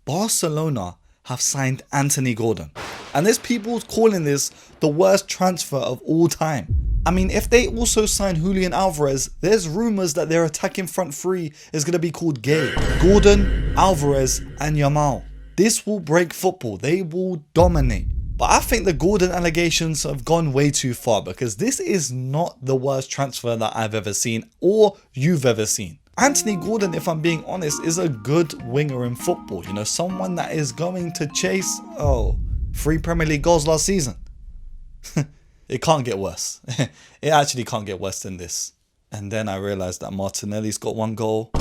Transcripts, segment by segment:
Barcelona have signed Anthony Gordon. And there's people calling this the worst transfer of all time. I mean, if they also sign Julian Alvarez, there's rumours that their attacking front three is going to be called gay. Gordon, Alvarez and Yamal. This will break football. They will dominate. But I think the Gordon allegations have gone way too far, because this is not the worst transfer that I've ever seen or you've ever seen. Anthony Gordon, if I'm being honest, is a good winger in football. You know, someone that is going to chase, 3 Premier League goals last season. It can't get worse. It actually can't get worse than this. And then I realized that Martinelli's got 1 goal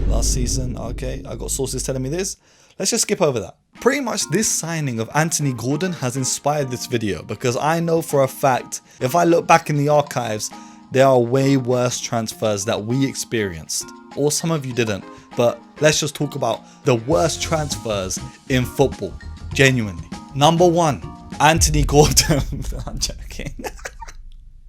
last season. Okay, I got sources telling me this. Let's just skip over that. Pretty much this signing of Anthony Gordon has inspired this video, because I know for a fact, if I look back in the archives, there are way worse transfers that we experienced. Or some of you didn't. But let's just talk about the worst transfers in football. Genuinely. Number 1, Anthony Gordon. I'm joking.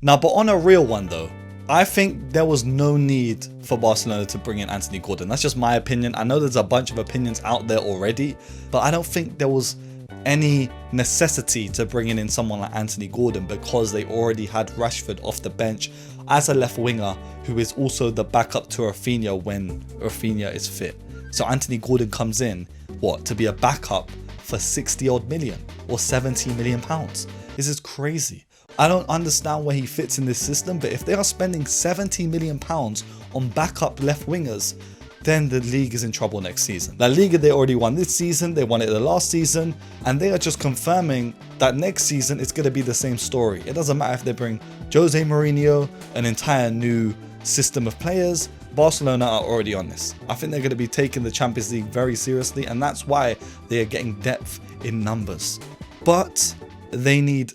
Now, but on a real one though, I think there was no need for Barcelona to bring in Anthony Gordon. That's just my opinion. I know there's a bunch of opinions out there already, but I don't think there was any necessity to bringing in someone like Anthony Gordon, because they already had Rashford off the bench as a left winger who is also the backup to Rafinha when Rafinha is fit. So Anthony Gordon comes in, to be a backup for 60 odd million or 70 million pounds. This is crazy. I don't understand where he fits in this system, but if they are spending 70 million pounds on backup left wingers, then the league is in trouble next season. La Liga, they already won this season, they won it the last season, and they are just confirming that next season it's going to be the same story. It doesn't matter if they bring Jose Mourinho, an entire new system of players. Barcelona are already on this. I think they're going to be taking the Champions League very seriously, and that's why they are getting depth in numbers. But they need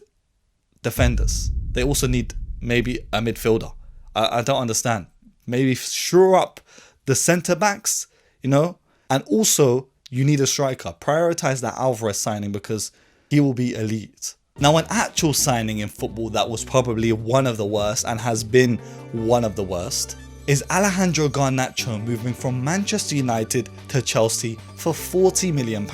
defenders. They also need maybe a midfielder. I don't understand. Maybe shore up the centre backs, and also you need a striker. Prioritize that Alvarez signing, because he will be elite. Now, an actual signing in football that was probably one of the worst and has been one of the worst is Alejandro Garnacho moving from Manchester United to Chelsea for £40 million.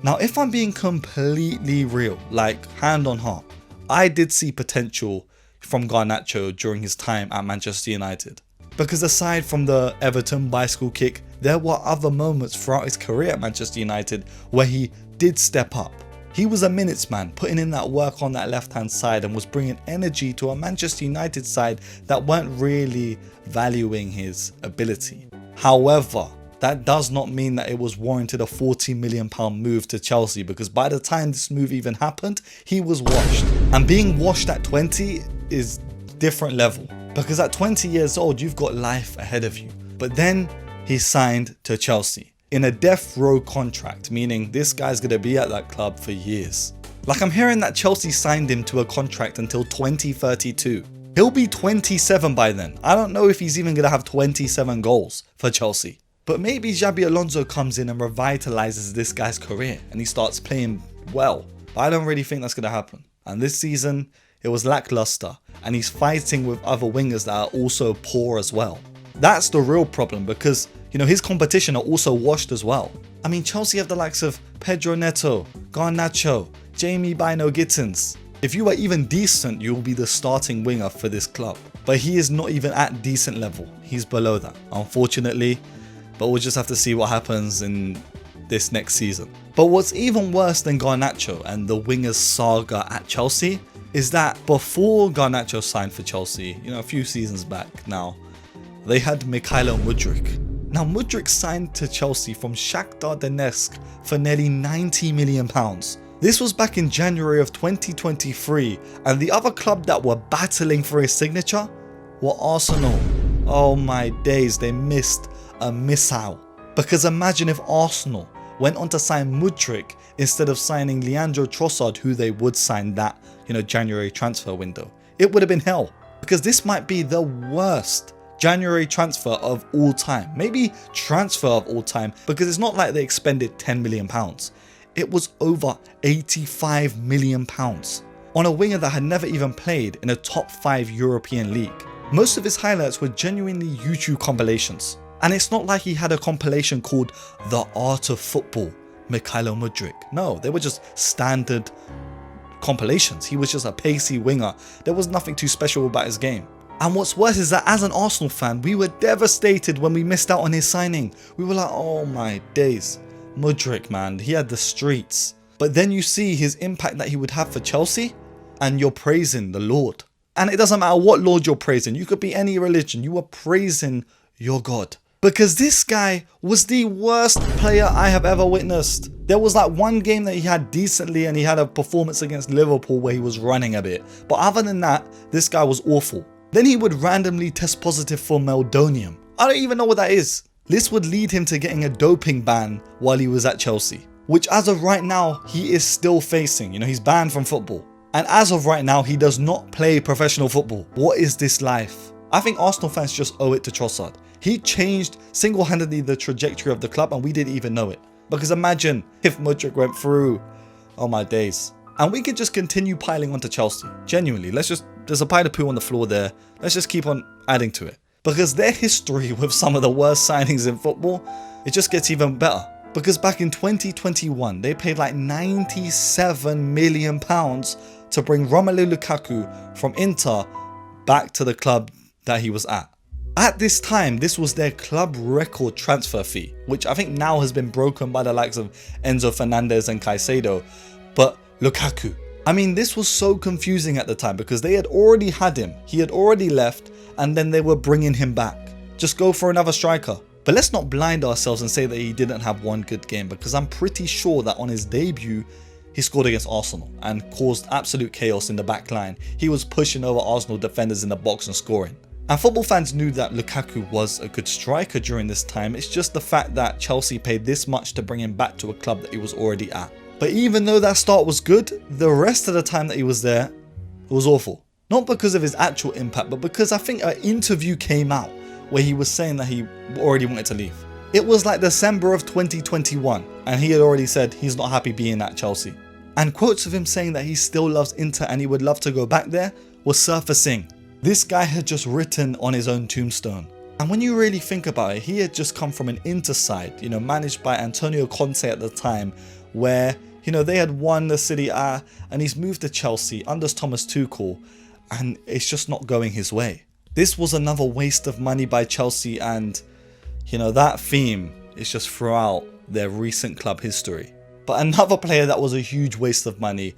Now, if I'm being completely real, like hand on heart, I did see potential from Garnacho during his time at Manchester United. Because aside from the Everton bicycle kick, there were other moments throughout his career at Manchester United where he did step up. He was a minutes man, putting in that work on that left hand side, and was bringing energy to a Manchester United side that weren't really valuing his ability. However, that does not mean that it was warranted a £40 million move to Chelsea, because by the time this move even happened, he was washed. And being washed at 20 is different level, because at 20 years old, you've got life ahead of you. But then he signed to Chelsea in a death row contract, meaning this guy's going to be at that club for years. Like, I'm hearing that Chelsea signed him to a contract until 2032. He'll be 27 by then. I don't know if he's even going to have 27 goals for Chelsea. But maybe Xabi Alonso comes in and revitalizes this guy's career and he starts playing well. But I don't really think that's going to happen. And this season, it was lackluster, and he's fighting with other wingers that are also poor as well. That's the real problem, because his competition are also washed as well. I mean, Chelsea have the likes of Pedro Neto, Garnacho, Jamie Bino Gittins. If you are even decent, you will be the starting winger for this club. But he is not even at decent level. He's below that, unfortunately. But we'll just have to see what happens in this next season. But what's even worse than Garnacho and the wingers saga at Chelsea is that before Garnacho signed for Chelsea, a few seasons back now, they had Mykhailo Mudryk. Now, Mudryk signed to Chelsea from Shakhtar Donetsk for nearly £90 million. This was back in January of 2023, and the other club that were battling for his signature were Arsenal. Oh my days, they missed a missile. Because imagine if Arsenal went on to sign Mudryk instead of signing Leandro Trossard, who they would sign that, January transfer window. It would have been hell, because this might be the worst January transfer of all time. Maybe transfer of all time, because it's not like they expended £10 million. It was over £85 million on a winger that had never even played in a top 5 European league. Most of his highlights were genuinely YouTube compilations. And it's not like he had a compilation called The Art of Football, Mikhailo Mudryk. No, they were just standard compilations. He was just a pacey winger. There was nothing too special about his game. And what's worse is that as an Arsenal fan, we were devastated when we missed out on his signing. We were like, oh my days. Mudryk, man, he had the streets. But then you see his impact that he would have for Chelsea, and you're praising the Lord. And it doesn't matter what Lord you're praising. You could be any religion. You are praising your God. Because this guy was the worst player I have ever witnessed. There was like one game that he had decently, and he had a performance against Liverpool where he was running a bit. But other than that, this guy was awful. Then he would randomly test positive for meldonium. I don't even know what that is. This would lead him to getting a doping ban while he was at Chelsea, which as of right now, he is still facing. You know, he's banned from football. And as of right now, he does not play professional football. What is this life? I think Arsenal fans just owe it to Trossard. He changed single-handedly the trajectory of the club, and we didn't even know it. Because imagine if Mudryk went through. Oh my days. And we could just continue piling onto Chelsea. Genuinely, there's a pile of poo on the floor there. Let's just keep on adding to it. Because their history with some of the worst signings in football, it just gets even better. Because back in 2021, they paid like £97 million to bring Romelu Lukaku from Inter back to the club that he was at. At this time, this was their club record transfer fee, which I think now has been broken by the likes of Enzo Fernandez and Caicedo. But Lukaku, I mean, this was so confusing at the time because they had already had him. He had already left, and then they were bringing him back. Just go for another striker. But let's not blind ourselves and say that he didn't have one good game, because I'm pretty sure that on his debut, he scored against Arsenal and caused absolute chaos in the back line. He was pushing over Arsenal defenders in the box and scoring. And football fans knew that Lukaku was a good striker during this time. It's just the fact that Chelsea paid this much to bring him back to a club that he was already at. But even though that start was good, the rest of the time that he was there, it was awful. Not because of his actual impact, but because I think an interview came out where he was saying that he already wanted to leave. It was like December of 2021, and he had already said he's not happy being at Chelsea. And quotes of him saying that he still loves Inter and he would love to go back there was surfacing. This guy had just written on his own tombstone. And when you really think about it, he had just come from an Inter side, you know, managed by Antonio Conte at the time, where, you know, they had won the Serie A, and he's moved to Chelsea under Thomas Tuchel, and it's just not going his way. This was another waste of money by Chelsea, and, you know, that theme is just throughout their recent club history. But another player that was a huge waste of money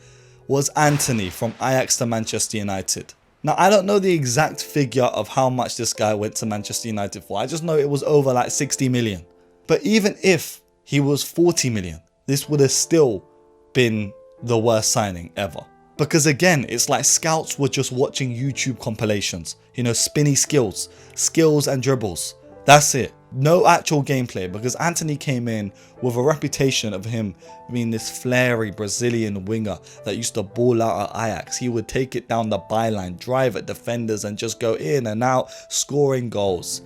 was Antony from Ajax to Manchester United. Now, I don't know the exact figure of how much this guy went to Manchester United for. I just know it was over like 60 million. But even if he was 40 million, this would have still been the worst signing ever. Because again, it's like scouts were just watching YouTube compilations. You know, spinny skills and dribbles. That's it. No actual gameplay, because Antony came in with a reputation of him being this flary Brazilian winger that used to ball out at Ajax. He would take it down the byline, drive at defenders and just go in and out scoring goals.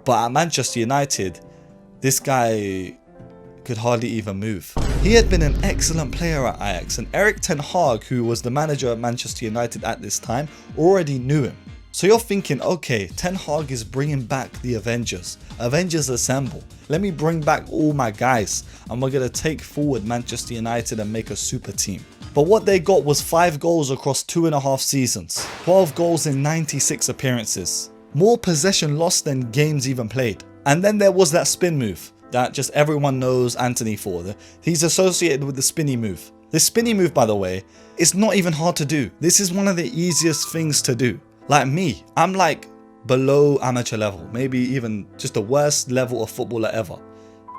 But at Manchester United, this guy could hardly even move. He had been an excellent player at Ajax, and Erik ten Hag, who was the manager at Manchester United at this time, already knew him. So you're thinking, okay, Ten Hag is bringing back the Avengers. Avengers assemble. Let me bring back all my guys, and we're going to take forward Manchester United and make a super team. But what they got was 5 goals across 2.5 seasons, 12 goals in 96 appearances, more possession lost than games even played. And then there was that spin move that just everyone knows Antony for. He's associated with the spinny move. This spinny move, by the way, is not even hard to do. This is one of the easiest things to do. Like me, I'm like below amateur level, maybe even just the worst level of footballer ever.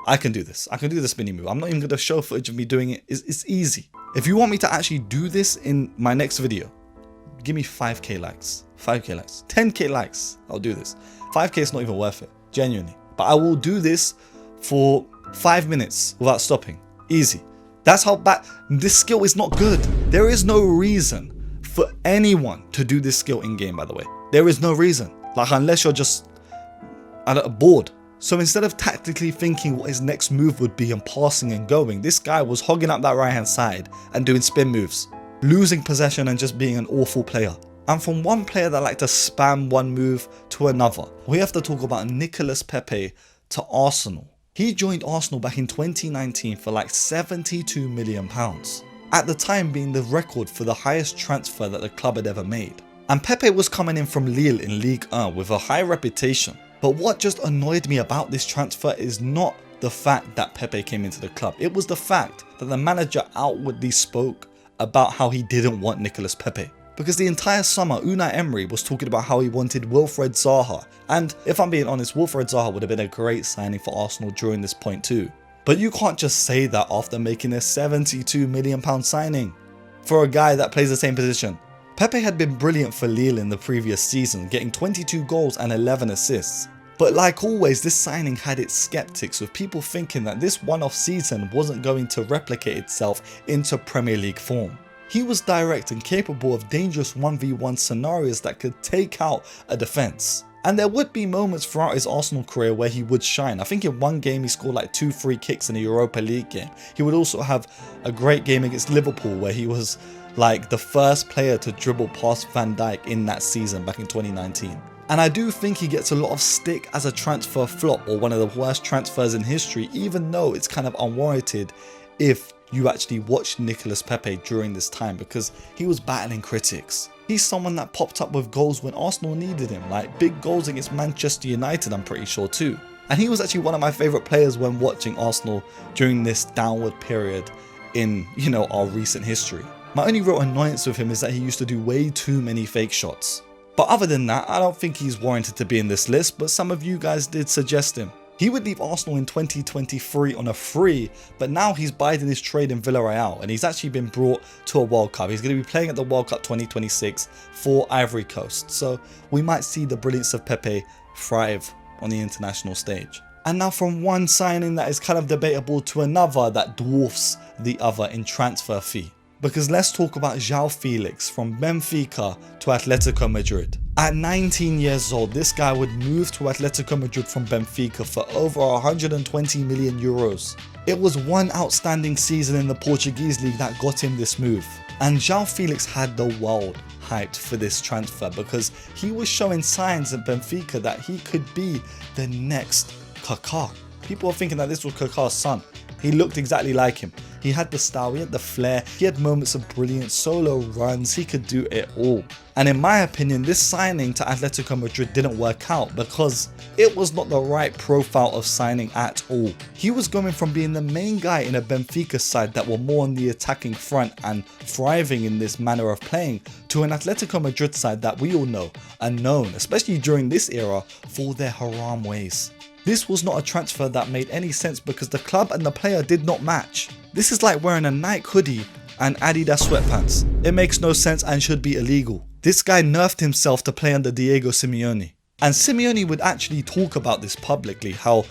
I can do this. I can do the spinny move. I'm not even going to show footage of me doing it. It's easy. If you want me to actually do this in my next video, give me 5k likes. 5k likes. 10k likes. I'll do this. 5k is not even worth it. Genuinely. But I will do this for 5 minutes without stopping. Easy. That's how bad. This skill is not good. There is no reason for anyone to do this skill in game, by the way. There is no reason. Like, unless you're just bored. So instead of tactically thinking what his next move would be and passing and going, this guy was hogging up that right hand side and doing spin moves, losing possession and just being an awful player. And from one player that liked to spam one move to another, we have to talk about Nicolas Pepe to Arsenal. He joined Arsenal back in 2019 for like £72 million, at the time being the record for the highest transfer that the club had ever made. And Pepe was coming in from Lille in Ligue 1 with a high reputation. But what just annoyed me about this transfer is not the fact that Pepe came into the club. It was the fact that the manager outwardly spoke about how he didn't want Nicolas Pepe. Because the entire summer, Unai Emery was talking about how he wanted Wilfred Zaha. And if I'm being honest, Wilfred Zaha would have been a great signing for Arsenal during this point too. But you can't just say that after making a £72 million signing for a guy that plays the same position. Pepe had been brilliant for Lille in the previous season, getting 22 goals and 11 assists. But like always, this signing had its skeptics, with people thinking that this one-off season wasn't going to replicate itself into Premier League form. He was direct and capable of dangerous 1v1 scenarios that could take out a defence. And there would be moments throughout his Arsenal career where he would shine. I think in one game he scored like 2 free kicks in a Europa League game. He would also have a great game against Liverpool where he was like the first player to dribble past Van Dijk in that season back in 2019. And I do think he gets a lot of stick as a transfer flop or one of the worst transfers in history, even though it's kind of unwarranted if you actually watched Nicolas Pepe during this time, because he was battling critics. He's someone that popped up with goals when Arsenal needed him, like big goals against Manchester United I'm pretty sure too. And he was actually one of my favourite players when watching Arsenal during this downward period in, our recent history. My only real annoyance with him is that he used to do way too many fake shots. But other than that, I don't think he's warranted to be in this list, but some of you guys did suggest him. He would leave Arsenal in 2023 on a free, but now he's biding his trade in Villarreal and he's actually been brought to a World Cup. He's going to be playing at the World Cup 2026 for Ivory Coast. So we might see the brilliance of Pepe thrive on the international stage. And now from one signing that is kind of debatable to another that dwarfs the other in transfer fee. Because let's talk about João Felix from Benfica to Atletico Madrid. At 19 years old, this guy would move to Atletico Madrid from Benfica for over 120 million euros. It was one outstanding season in the Portuguese league that got him this move. And João Felix had the world hyped for this transfer because he was showing signs at Benfica that he could be the next Kaká. People were thinking that this was Kaká's son. He looked exactly like him. He had the style, he had the flair, he had moments of brilliant solo runs, he could do it all. And in my opinion, this signing to Atletico Madrid didn't work out because it was not the right profile of signing at all. He was going from being the main guy in a Benfica side that were more on the attacking front and thriving in this manner of playing to an Atletico Madrid side that we all know are known, especially during this era, for their haram ways. This was not a transfer that made any sense because the club and the player did not match. This is like wearing a Nike hoodie and Adidas sweatpants. It makes no sense and should be illegal. This guy nerfed himself to play under Diego Simeone. And Simeone would actually talk about this publicly, how,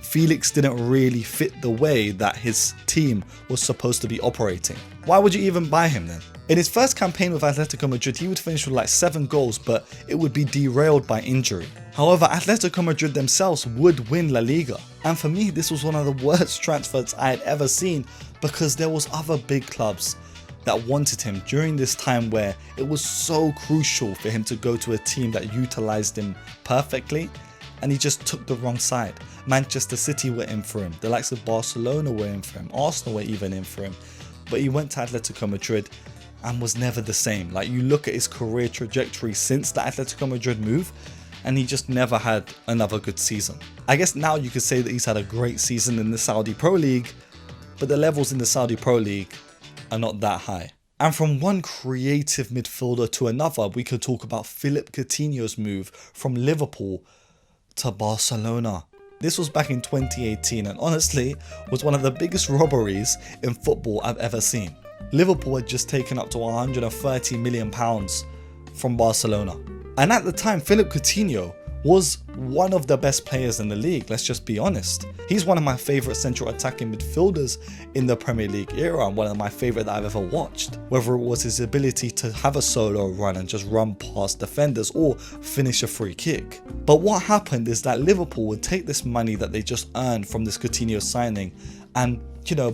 Felix didn't really fit the way that his team was supposed to be operating. Why would you even buy him then? In his first campaign with Atletico Madrid, he would finish with like 7 goals, but it would be derailed by injury. However, Atletico Madrid themselves would win La Liga. And for me, this was one of the worst transfers I had ever seen because there was other big clubs that wanted him during this time where it was so crucial for him to go to a team that utilised him perfectly, and he just took the wrong side. Manchester City were in for him, the likes of Barcelona were in for him, Arsenal were even in for him, but he went to Atletico Madrid and was never the same. Like, you look at his career trajectory since the Atletico Madrid move and he just never had another good season. I guess now you could say that he's had a great season in the Saudi Pro League, but the levels in the Saudi Pro League are not that high. And from one creative midfielder to another, we could talk about Philippe Coutinho's move from Liverpool to Barcelona. This was back in 2018 and honestly was one of the biggest robberies in football I've ever seen. Liverpool had just taken up to £130 million from Barcelona. And at the time, Philippe Coutinho was one of the best players in the league, let's just be honest. He's one of my favourite central attacking midfielders in the Premier League era and one of my favourite that I've ever watched. Whether it was his ability to have a solo run and just run past defenders or finish a free kick. But what happened is that Liverpool would take this money that they just earned from this Coutinho signing and,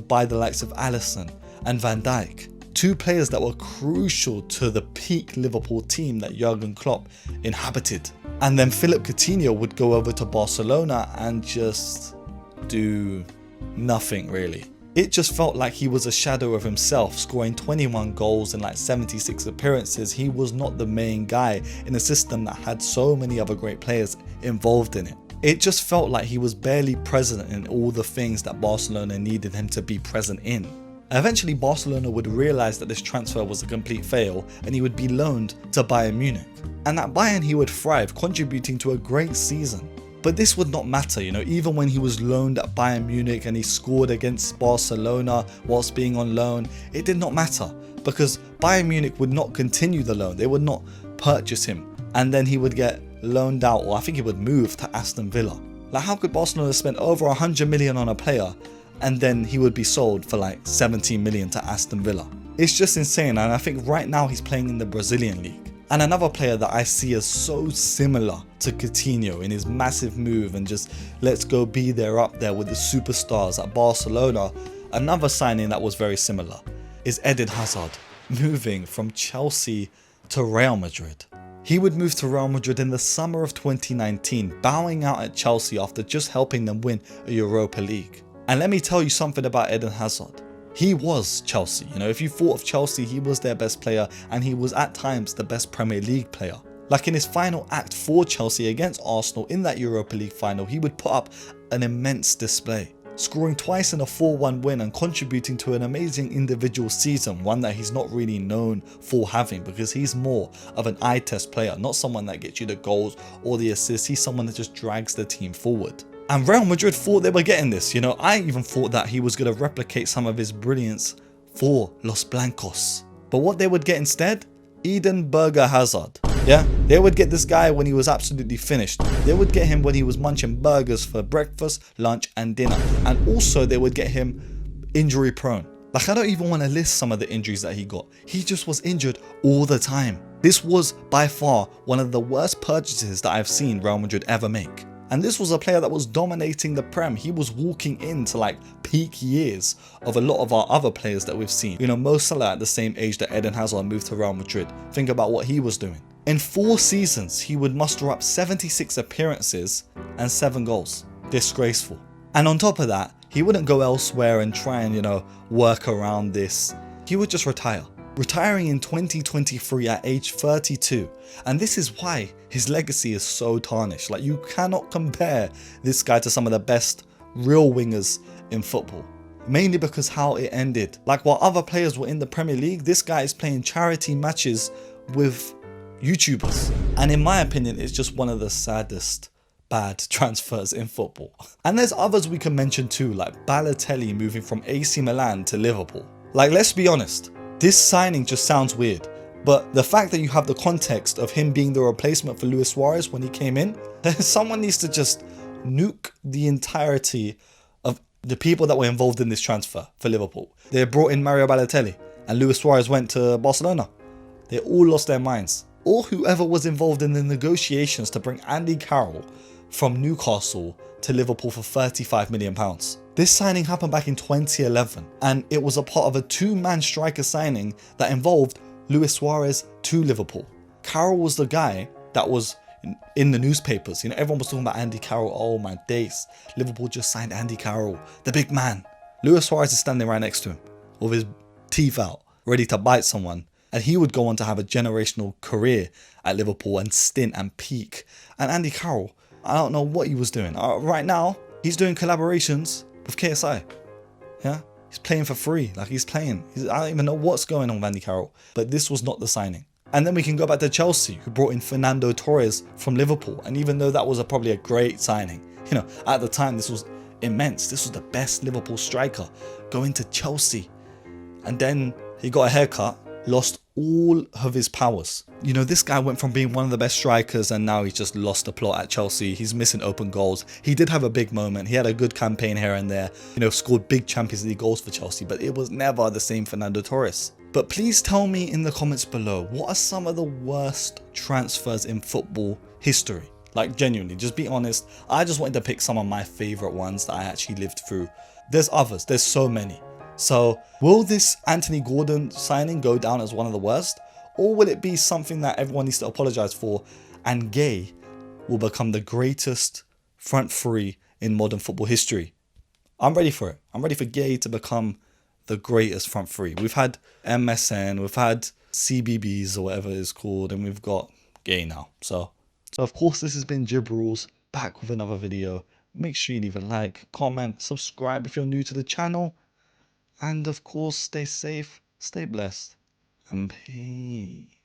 buy the likes of Alisson and Van Dijk. 2 players that were crucial to the peak Liverpool team that Jurgen Klopp inhabited. And then Philippe Coutinho would go over to Barcelona and just do nothing really. It just felt like he was a shadow of himself, scoring 21 goals in like 76 appearances. He was not the main guy in a system that had so many other great players involved in it. It just felt like he was barely present in all the things that Barcelona needed him to be present in. Eventually Barcelona would realise that this transfer was a complete fail and he would be loaned to Bayern Munich. And at Bayern he would thrive, contributing to a great season. But this would not matter, you know, even when he was loaned at Bayern Munich and he scored against Barcelona whilst being on loan, it did not matter because Bayern Munich would not continue the loan. They would not purchase him and then he would get loaned out, or I think he would move to Aston Villa. Like, how could Barcelona spend over 100 million on a player and then he would be sold for like 17 million to Aston Villa? It's just insane, and I think right now he's playing in the Brazilian league. And another player that I see as so similar to Coutinho in his massive move and just let's go be there up there with the superstars at Barcelona, another signing that was very similar is Eden Hazard, moving from Chelsea to Real Madrid. He would move to Real Madrid in the summer of 2019, bowing out at Chelsea after just helping them win a Europa League. And let me tell you something about Eden Hazard. He was Chelsea, you know, if you thought of Chelsea, he was their best player and he was at times the best Premier League player. Like in his final act for Chelsea against Arsenal in that Europa League final, he would put up an immense display, scoring twice in a 4-1 win and contributing to an amazing individual season, one that he's not really known for having because he's more of an eye test player, not someone that gets you the goals or the assists. He's someone that just drags the team forward. And Real Madrid thought they were getting this, you know, I even thought that he was going to replicate some of his brilliance for Los Blancos. But what they would get instead? Eden Burger Hazard. Yeah, they would get this guy when he was absolutely finished. They would get him when he was munching burgers for breakfast, lunch and dinner. And also they would get him injury prone. Like, I don't even want to list some of the injuries that he got. He just was injured all the time. This was by far one of the worst purchases that I've seen Real Madrid ever make. And this was a player that was dominating the Prem. He was walking into like peak years of a lot of our other players that we've seen. You know, Mo Salah at the same age that Eden Hazard moved to Real Madrid. Think about what he was doing. In 4 seasons, he would muster up 76 appearances and 7 goals. Disgraceful. And on top of that, he wouldn't go elsewhere and try and, you know, work around this. He would just retire. Retiring in 2023 at age 32. And this is why his legacy is so tarnished. Like, you cannot compare this guy to some of the best real wingers in football. Mainly because how it ended. Like, while other players were in the Premier League, this guy is playing charity matches with YouTubers. And in my opinion, it's just one of the saddest bad transfers in football. And there's others we can mention too, like Balotelli moving from AC Milan to Liverpool. Like, let's be honest. This signing just sounds weird, but the fact that you have the context of him being the replacement for Luis Suarez when he came in, someone needs to just nuke the entirety of the people that were involved in this transfer for Liverpool. They brought in Mario Balotelli and Luis Suarez went to Barcelona. They all lost their minds. Or whoever was involved in the negotiations to bring Andy Carroll from Newcastle to Liverpool for £35 million. This signing happened back in 2011 and it was a part of a 2-man striker signing that involved Luis Suarez to Liverpool. Carroll was the guy that was in the newspapers. You know, everyone was talking about Andy Carroll. Oh my days. Liverpool just signed Andy Carroll, the big man. Luis Suarez is standing right next to him with his teeth out, ready to bite someone. And he would go on to have a generational career at Liverpool and stint and peak. And Andy Carroll, I don't know what he was doing. Right now, he's doing collaborations with KSI. Yeah, he's playing for free. Like, he's playing. I don't even know what's going on with Andy Carroll. But this was not the signing. And then we can go back to Chelsea, who brought in Fernando Torres from Liverpool. And even though that was probably a great signing, you know, at the time this was immense. This was the best Liverpool striker going to Chelsea. And then he got a haircut, lost all of his powers. You know, this guy went from being one of the best strikers and now he's just lost the plot at Chelsea. He's missing open goals. He did have a big moment. He had a good campaign here and there, you know, scored big Champions League goals for Chelsea, but it was never the same Fernando Torres. But please tell me in the comments below, what are some of the worst transfers in football history? Like, genuinely, just be honest. I just wanted to pick some of my favorite ones that I actually lived through. There's others, there's so many. So will this Anthony Gordon signing go down as one of the worst? Or will it be something that everyone needs to apologise for and Gay will become the greatest front three in modern football history? I'm ready for it. I'm ready for Gay to become the greatest front three. We've had MSN, we've had CBBS or whatever it's called, and we've got Gay now. So of course, this has been Jib Rules, back with another video. Make sure you leave a like, comment, subscribe if you're new to the channel. And of course, stay safe, stay blessed, and peace.